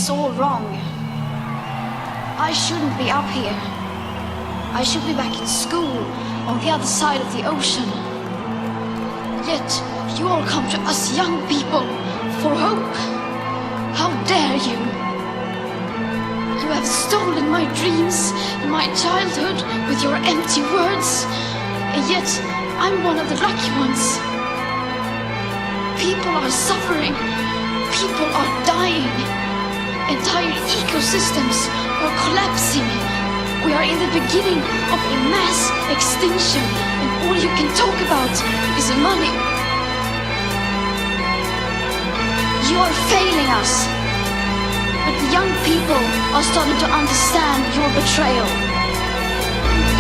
It's all wrong. I shouldn't be up here. I should be back in school on the other side of the ocean. Yet you all come to us young people for hope. How dare you? You have stolen my dreams and my childhood with your empty words. And yet I'm one of the lucky ones. People are suffering. People are dying. Entire ecosystems are collapsing. We are in the beginning of a mass extinction, and all you can talk about is money. You are failing us, but the young people are starting to understand your betrayal.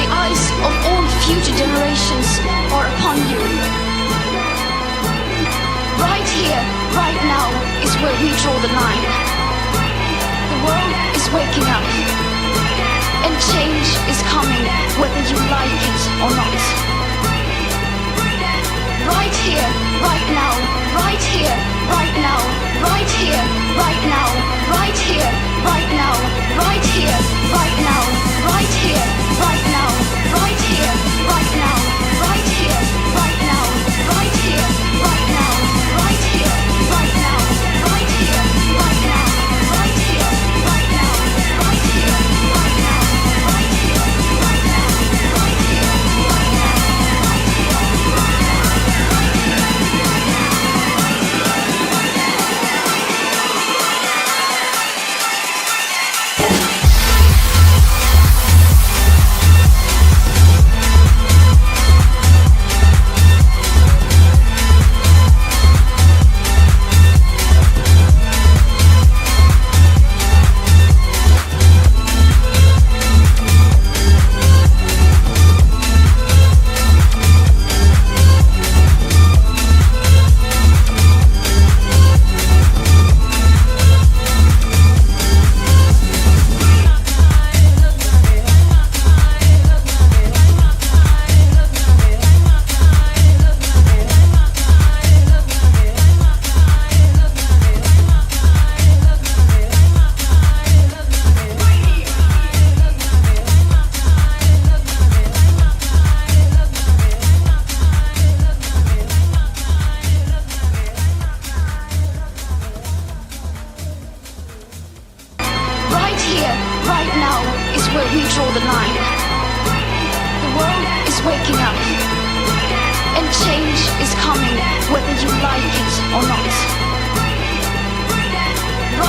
The eyes of all future generations are upon you. Right here, right now, is where we draw the line. The world is waking up, and change is coming whether you like it or not. Right here, right now, right here, right now, right here, right now, right here, right now, right here, right now, right here, right now, right here, right now, right here, right now, right here, right now, right here, right now, right here, right now, right here, right now, right here, right now,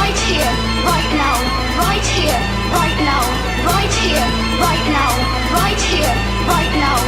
right here, right now, right here, right now, right now, right here, right now,